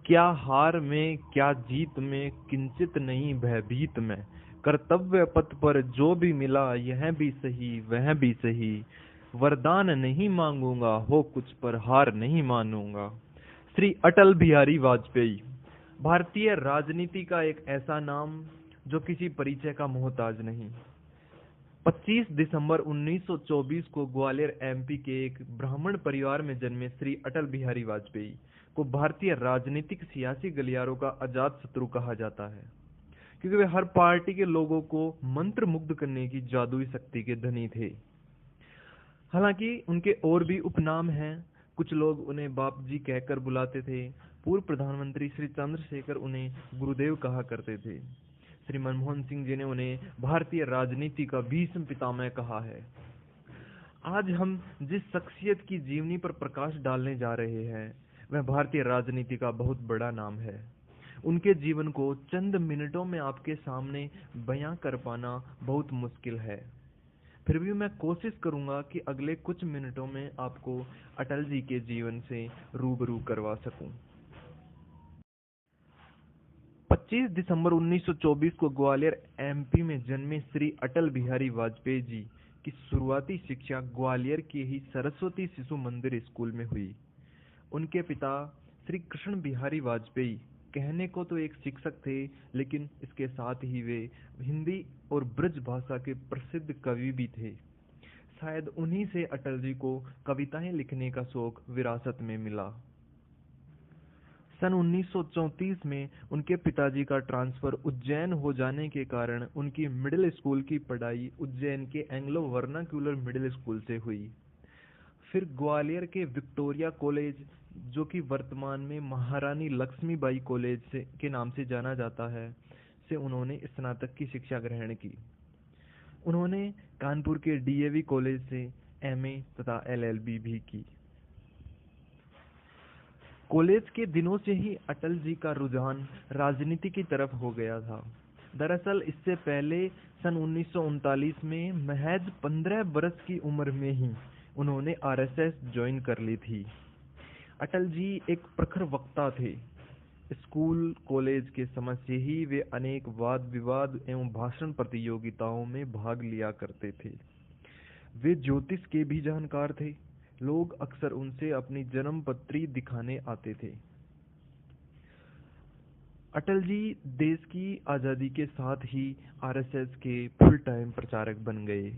क्या हार में क्या जीत में किंचित नहीं भयभीत मैं। कर्तव्य पथ पर जो भी मिला यह भी सही वह भी सही। वरदान नहीं मांगूंगा हो कुछ पर हार नहीं मानूंगा। श्री अटल बिहारी वाजपेयी। भारतीय राजनीति का एक ऐसा नाम जो किसी परिचय का मोहताज नहीं। 25 दिसंबर 1924 को ग्वालियर एमपी के एक ब्राह्मण परिवार में जन्मे श्री अटल बिहारी वाजपेयी को भारतीय राजनीतिक सियासी गलियारों का अजात शत्रु कहा जाता है, क्योंकि वे हर पार्टी के लोगों को मंत्र मुग्ध करने की जादुई शक्ति के धनी थे। हालांकि उनके और भी उपनाम हैं। कुछ लोग उन्हें बाप जी कहकर बुलाते थे। पूर्व प्रधानमंत्री श्री चंद्रशेखर उन्हें गुरुदेव कहा करते थे। श्री मनमोहन सिंह जी ने उन्हें भारतीय राजनीति का भीष्म पितामह कहा है। आज हम जिस शख्सियत की जीवनी पर प्रकाश डालने जा रहे हैं वह भारतीय राजनीति का बहुत बड़ा नाम है। उनके जीवन को चंद मिनटों में आपके सामने बयां कर पाना बहुत मुश्किल है। फिर भी मैं कोशिश करूंगा कि अगले कुछ मिनटों में आपको अटल जी के जीवन से रूबरू करवा सकूं। 25 दिसंबर 1924 को ग्वालियर एमपी में जन्मे श्री अटल बिहारी वाजपेयी जी की शुरुआती शिक्षा ग्वालियर के ही सरस्वती शिशु मंदिर स्कूल में हुई। उनके पिता श्री कृष्ण बिहारी वाजपेयी कहने को तो एक शिक्षक थे, लेकिन इसके साथ ही वे हिंदी और ब्रज भाषा के प्रसिद्ध कवि भी थे। शायद उन्हीं से अटल जी को कविताएं लिखने का शौक विरासत में मिला। सन 1934 में उनके पिताजी का ट्रांसफर उज्जैन हो जाने के कारण उनकी मिडिल स्कूल की पढ़ाई उज्जैन के एंग्लो वर्नाक्यूलर मिडिल स्कूल से हुई। फिर ग्वालियर के विक्टोरिया कॉलेज, जो कि वर्तमान में महारानी लक्ष्मीबाई कॉलेज के नाम से जाना जाता है, से उन्होंने स्नातक की शिक्षा ग्रहण की। उन्होंने कानपुर के डीएवी कॉलेज से एमए तथा एलएलबी भी की। कॉलेज के दिनों से ही अटल जी का रुझान राजनीति की तरफ हो गया था। दरअसल इससे पहले सन 1939 में महज 15 बरस की उम्र में ही उन्होंने आरएसएस ज्वाइन कर ली थी। अटल जी एक प्रखर वक्ता थे। स्कूल कॉलेज के समय से ही वे अनेक वाद विवाद एवं भाषण प्रतियोगिताओं में भाग लिया करते थे। वे ज्योतिष के भी जानकार थे। लोग अक्सर उनसे अपनी जन्म पत्री दिखाने आते थे। अटल जी देश की आजादी के साथ ही आरएसएस के फुल टाइम प्रचारक बन गए।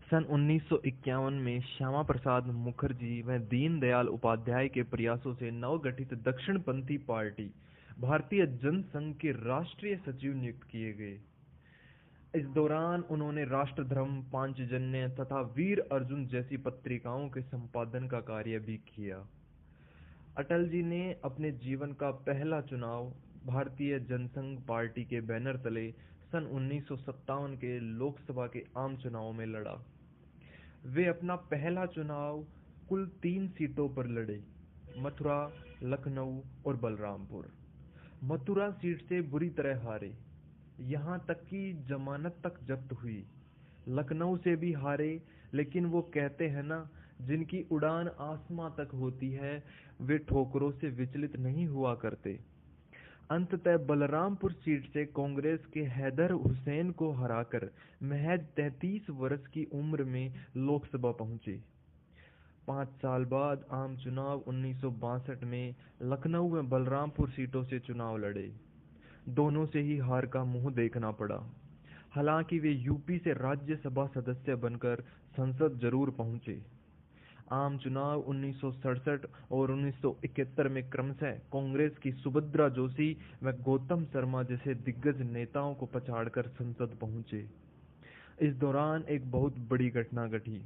सन 1951 में श्यामा प्रसाद मुखर्जी व दीनदयाल उपाध्याय के प्रयासों से नवगठित दक्षिणपंथी पार्टी भारतीय जनसंघ के राष्ट्रीय सचिव नियुक्त किए गए। इस दौरान उन्होंने राष्ट्रधर्म, पांचजन्य तथा वीर अर्जुन जैसी पत्रिकाओं के संपादन का कार्य भी किया। अटल जी ने अपने जीवन का पहला चुनाव भारतीय जनसंघ पार्टी के बैनर तले सन 1957 के लोकसभा के आम चुनाव में लड़ा। वे अपना पहला चुनाव कुल 3 सीटों पर लड़े: मथुरा, लखनऊ और बलरामपुर। मथुरा सीट से बुरी तरह हारे, यहाँ तक कि जमानत तक जब्त हुई। लखनऊ से भी हारे, लेकिन वो कहते हैं ना, जिनकी उड़ान आसमां तक होती है वे ठोकरों से विचलित नहीं हुआ करते। अंततः बलरामपुर सीट से कांग्रेस के हैदर हुसैन को हराकर महज 33 वर्ष की उम्र में लोकसभा पहुंचे। 5 साल बाद आम चुनाव 1962 में लखनऊ व बलरामपुर सीटों से चुनाव लड़े। दोनों से ही हार का मुंह देखना पड़ा। हालांकि वे यूपी से राज्यसभा सदस्य बनकर संसद जरूर पहुंचे। आम चुनाव 1967 और 1971 में क्रमशः कांग्रेस की सुभद्रा जोशी व गौतम शर्मा जैसे दिग्गज नेताओं को पछाड़कर संसद पहुंचे। इस दौरान एक बहुत बड़ी घटना घटी।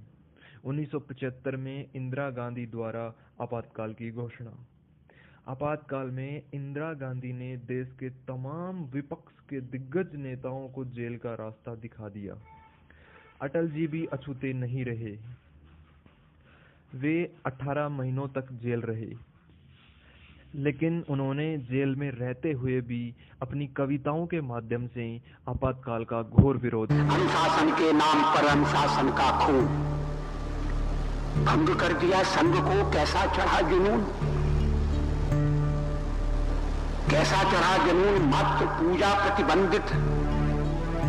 1975 में इंदिरा गांधी द्वारा आपातकाल की घोषणा। आपातकाल में इंदिरा गांधी ने देश के तमाम विपक्ष के दिग्गज नेताओं को जेल का रास्ता दिखा दिया। अटल जी भी अछूते नहीं रहे। वे 18 महीनों तक जेल रहे, लेकिन उन्होंने जेल में रहते हुए भी अपनी कविताओं के माध्यम से आपातकाल का घोर विरोध किया। अनुशासन के नाम पर अनुशासन का खून भंग कर दिया संघ को, कैसा चढ़ा जुनून। कैसा चढ़ा जुनून मत पूजा प्रतिबंधित,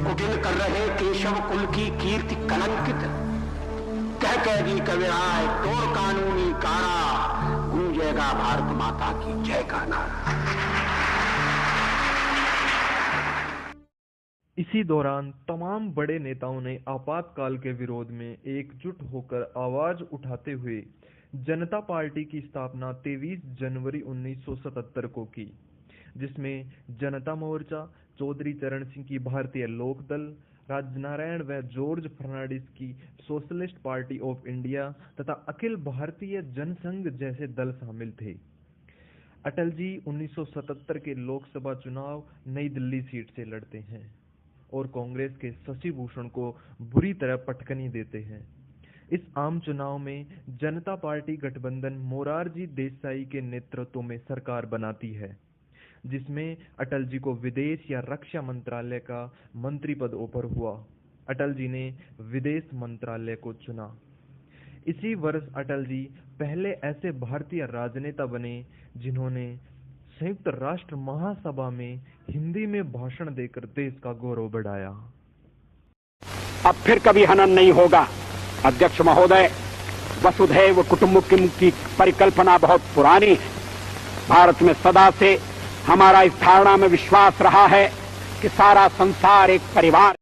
कुटिल कर रहे केशव कुल की कीर्ति कलंकित। कह कैदी कविराय तोड़ कानूनी कारा, गूंजेगा भारत माता की जय का नारा। इसी दौरान तमाम बड़े नेताओं ने आपातकाल के विरोध में एकजुट होकर आवाज उठाते हुए जनता पार्टी की स्थापना 23 जनवरी 1977 को की, जिसमें जनता मोर्चा, चौधरी चरण सिंह की भारतीय लोकदल, राजनारायण व जॉर्ज फर्नांडिस की सोशलिस्ट पार्टी ऑफ इंडिया तथा अखिल भारतीय जनसंघ जैसे दल शामिल थे। अटल जी 1977 के लोकसभा चुनाव नई दिल्ली सीट से लड़ते हैं और कांग्रेस के शशि भूषण को बुरी तरह पटकनी देते हैं। इस आम चुनाव में जनता पार्टी गठबंधन मोरारजी देसाई के नेतृत्व में सरकार बनाती है, जिसमें अटल जी को विदेश या रक्षा मंत्रालय का मंत्री पद ऑफर हुआ। अटल जी ने विदेश मंत्रालय को चुना। इसी वर्ष अटल जी पहले ऐसे भारतीय राजनेता बने जिन्होंने संयुक्त राष्ट्र महासभा में हिंदी में भाषण देकर देश का गौरव बढ़ाया। अब फिर कभी हनन नहीं होगा। अध्यक्ष महोदय, वसुधैव कुटुंबकम की परिकल्पना बहुत पुरानी है। भारत में सदा से हमारा इस धारणा में विश्वास रहा है कि सारा संसार एक परिवार।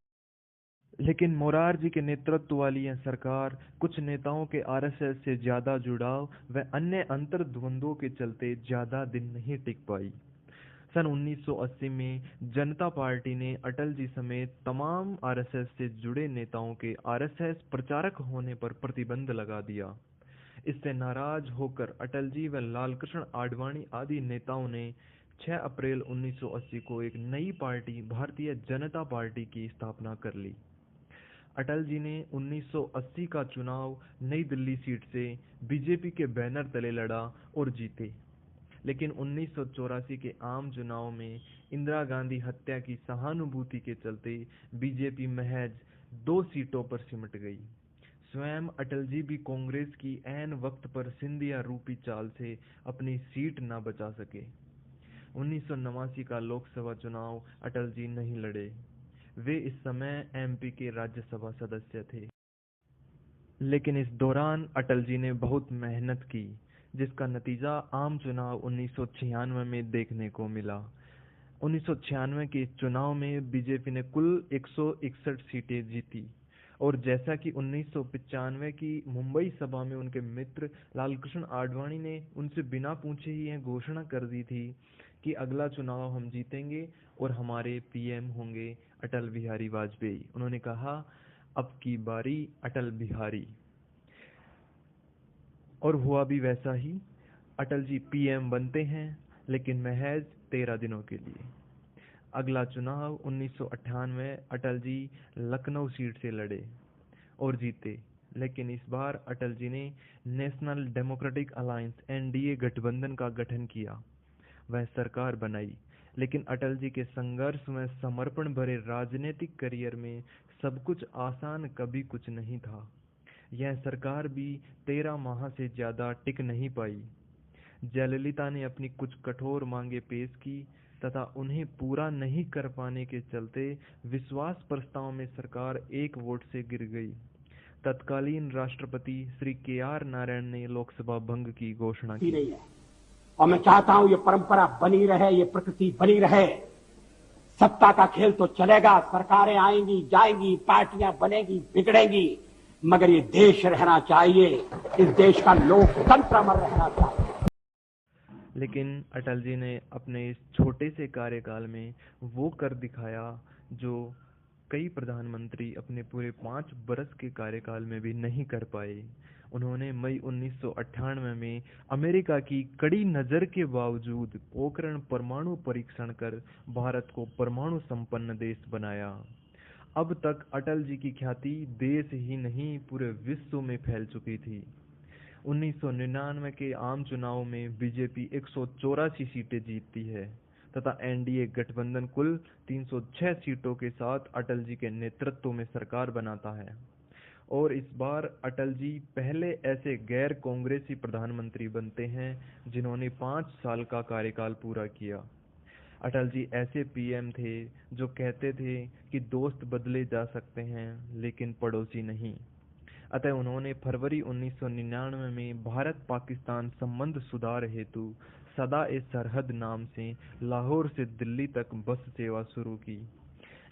लेकिन मोरारजी के नेतृत्व वाली यह सरकार कुछ नेताओं के आरएसएस से ज्यादा जुड़ाव व अन्य अंतर्द्वंद्वों के चलते ज्यादा दिन नहीं टिक पाई। सन 1980 में जनता पार्टी ने अटल जी समेत तमाम आरएसएस से जुड़े नेताओं के आरएसएस प्रचारक होने पर प्रतिबंध लगा दिया। इससे नाराज होकर अटल जी व लालकृष्ण आडवाणी आदि नेताओं ने 6 अप्रैल 1980 को एक नई पार्टी भारतीय जनता पार्टी की स्थापना कर ली। अटल जी ने 1980 का चुनाव नई दिल्ली सीट से बीजेपी के बैनर तले लड़ा और जीते, लेकिन 1984 के आम चुनाव में इंदिरा गांधी हत्या की सहानुभूति के चलते बीजेपी महज 2 सीटों पर सिमट गई। स्वयं अटल जी भी कांग्रेस की ऐन वक्त पर सिंधिया रूपी चाल से अपनी सीट न बचा सके। 1989 का लोकसभा चुनाव अटल जी नहीं लड़े। वे इस समय एमपी के राज्यसभा सदस्य थे। लेकिन इस दौरान अटल जी ने बहुत मेहनत की, जिसका नतीजा आम चुनाव 1996 में देखने को मिला। 1996 के चुनाव में बीजेपी ने कुल 161 सीटें जीती और जैसा कि 1995 की मुंबई सभा में उनके मित्र लालकृष्ण आडवाणी ने उनसे बिना पूछे ही यह घोषणा कर दी थी कि अगला चुनाव हम जीतेंगे और हमारे पीएम होंगे अटल बिहारी वाजपेयी। उन्होंने कहा, अब की बारी अटल बिहारी। और हुआ भी वैसा ही। अटल जी पीएम बनते हैं, लेकिन महज 13 दिनों के लिए। अगला चुनाव 1998 अटल जी लखनऊ सीट से लड़े और जीते, लेकिन इस बार अटल जी ने नेशनल डेमोक्रेटिक अलायंस एनडीए गठबंधन का गठन किया। वह सरकार बनाई, लेकिन अटल जी के संघर्ष में समर्पण भरे राजनीतिक करियर में सब कुछ आसान कभी कुछ नहीं था। यह सरकार भी 13 माह से ज्यादा टिक नहीं पाई। जयललिता ने अपनी कुछ कठोर मांगे पेश की तथा उन्हें पूरा नहीं कर पाने के चलते विश्वास प्रस्ताव में सरकार 1 वोट से गिर गई। तत्कालीन राष्ट्रपति श्री के.आर. नारायण ने लोकसभा भंग की घोषणा की। और मैं चाहता हूं ये परंपरा बनी रहे, ये प्रकृति बनी रहे। सत्ता का खेल तो चलेगा, सरकारें आएंगी जाएंगी, पार्टियां बनेगी बिगड़ेंगी, मगर ये देश रहना चाहिए, इस देश का लोकतंत्र अमर रहना चाहिए। लेकिन अटल जी ने अपने इस छोटे से कार्यकाल में वो कर दिखाया जो कई प्रधानमंत्री अपने पूरे 5 बरस के कार्यकाल में भी नहीं कर पाए। उन्होंने मई 1998 में अमेरिका की कड़ी नजर के बावजूद पोखरण परमाणु परीक्षण कर भारत को परमाणु संपन्न देश बनाया। अब तक अटल जी की ख्याति देश ही नहीं पूरे विश्व में फैल चुकी थी। 1999 के आम चुनाव में बीजेपी 184 सीटें जीतती है तथा एनडीए गठबंधन कुल 306 सीटों के साथ अटल जी के नेतृत्व में सरकार बनाता है। और इस बार अटल जी पहले ऐसे गैर कांग्रेसी प्रधानमंत्री बनते हैं जिन्होंने 5 साल का कार्यकाल पूरा किया। अटल जी ऐसे पीएम थे जो कहते थे कि दोस्त बदले जा सकते हैं लेकिन पड़ोसी नहीं। अतः उन्होंने फरवरी 1999 में भारत पाकिस्तान संबंध सुधार हेतु सदा ए सरहद नाम से लाहौर से दिल्ली तक बस सेवा शुरू की।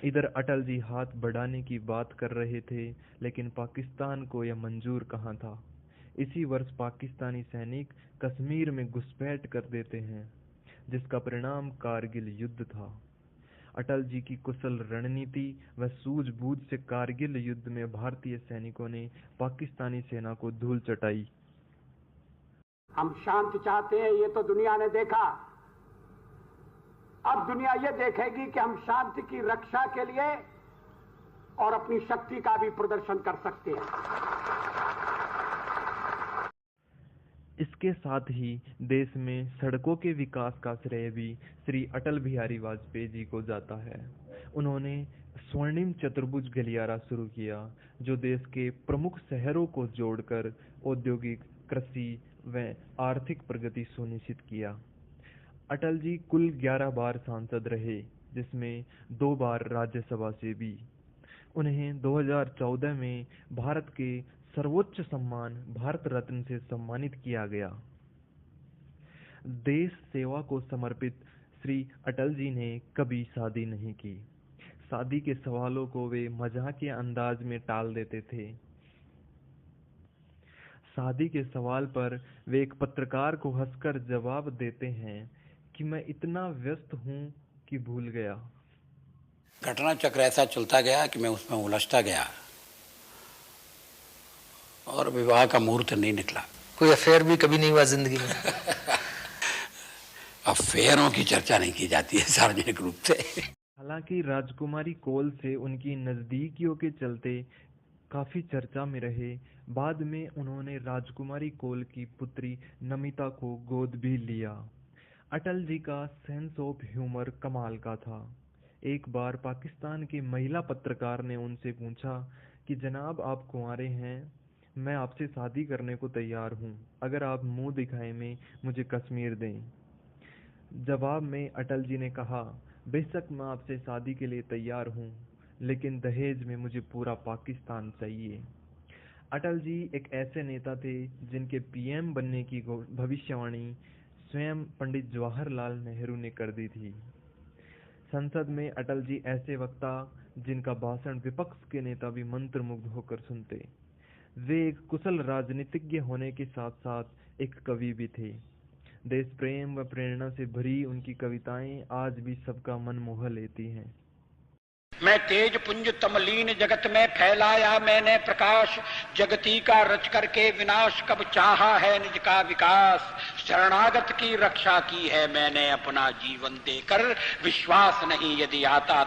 इधर अटल जी हाथ बढ़ाने की बात कर रहे थे, लेकिन पाकिस्तान को यह मंजूर कहाँ था। इसी वर्ष पाकिस्तानी सैनिक कश्मीर में घुसपैठ कर देते हैं, जिसका परिणाम कारगिल युद्ध था। अटल जी की कुशल रणनीति व सूझबूझ से कारगिल युद्ध में भारतीय सैनिकों ने पाकिस्तानी सेना को धूल चटाई। हम शांति चाहते हैं, ये तो दुनिया ने देखा। अब दुनिया ये देखेगी कि हम शांति की रक्षा के लिए और अपनी शक्ति का भी प्रदर्शन कर सकते हैं। इसके साथ ही देश में सड़कों के विकास का श्रेय भी श्री अटल बिहारी वाजपेयी जी को जाता है। उन्होंने स्वर्णिम चतुर्भुज गलियारा शुरू किया, जो देश के प्रमुख शहरों को जोड़कर औद्योगिक, कृषि व आर्थिक प्रगति सुनिश्चित किया। अटल जी कुल 11 बार सांसद रहे, जिसमें 2 बार राज्यसभा से भी। उन्हें 2014 में भारत के सर्वोच्च सम्मान भारत रत्न से सम्मानित किया गया। देश सेवा को समर्पित श्री अटल जी ने कभी शादी नहीं की। शादी के सवालों को वे मजाकिया अंदाज में टाल देते थे। शादी के सवाल पर वे एक पत्रकार को हंसकर जवाब देते हैं कि मैं इतना व्यस्त हूं कि भूल गया। घटना चक्र ऐसा चलता गया कि मैं उसमें उलझता गया और विवाह का मुहूर्त नहीं निकला। कोई अफेयर भी कभी नहीं हुआ जिंदगी में? अफेयरों की चर्चा नहीं की जाती है सार्वजनिक रूप से। हालांकि राजकुमारी कोल से उनकी नजदीकियों के चलते काफी चर्चा में रहे। बाद में उन्होंने राजकुमारी कोल की पुत्री नमिता को गोद भी लिया। अटल जी का सेंस ऑफ ह्यूमर कमाल का था। एक बार पाकिस्तान की महिला पत्रकार ने उनसे पूछा कि जनाब, आप कुंवारे हैं, मैं आपसे शादी करने को तैयार हूँ, अगर आप मुंह दिखाए में मुझे कश्मीर दें। जवाब में अटल जी ने कहा, बेशक मैं आपसे शादी के लिए तैयार हूँ, लेकिन दहेज में मुझे पूरा पाकिस्तान चाहिए। अटल जी एक ऐसे नेता थे जिनके पीएम बनने की भविष्यवाणी स्वयं पंडित जवाहरलाल नेहरू ने कर दी थी। संसद में अटल जी ऐसे वक्ता जिनका भाषण विपक्ष के नेता भी मंत्रमुग्ध होकर सुनते। वे एक कुशल राजनीतिज्ञ होने के साथ साथ एक कवि भी थे। देश प्रेम व प्रेरणा से भरी उनकी कविताएं आज भी सबका मन मोह लेती हैं। मैं तेज पुंज तमलीन जगत में फैलाया मैंने प्रकाश, जगती का रच करके विनाश कब चाहा है निज का विकास। शरणागत की रक्षा की है मैंने अपना जीवन देकर, विश्वास नहीं यदि आता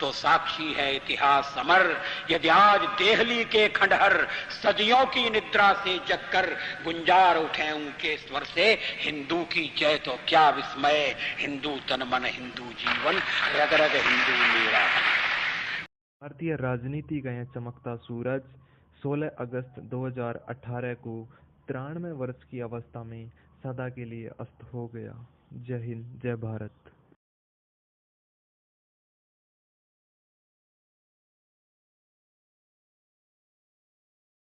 तो साक्षी है इतिहास अमर। यदि आज देहली के खंडहर सदियों की निद्रा से जगकर गुंजार उठे ऊंचे स्वर से हिंदू की जय तो क्या विस्मय। हिंदू तन मन हिंदू जीवन, रग रग हिंदू मेरा। भारतीय राजनीति का यह चमकता सूरज 16 अगस्त 2018 को 93 वर्ष की अवस्था में सदा के लिए अस्त हो गया। जय हिंद, जय भारत।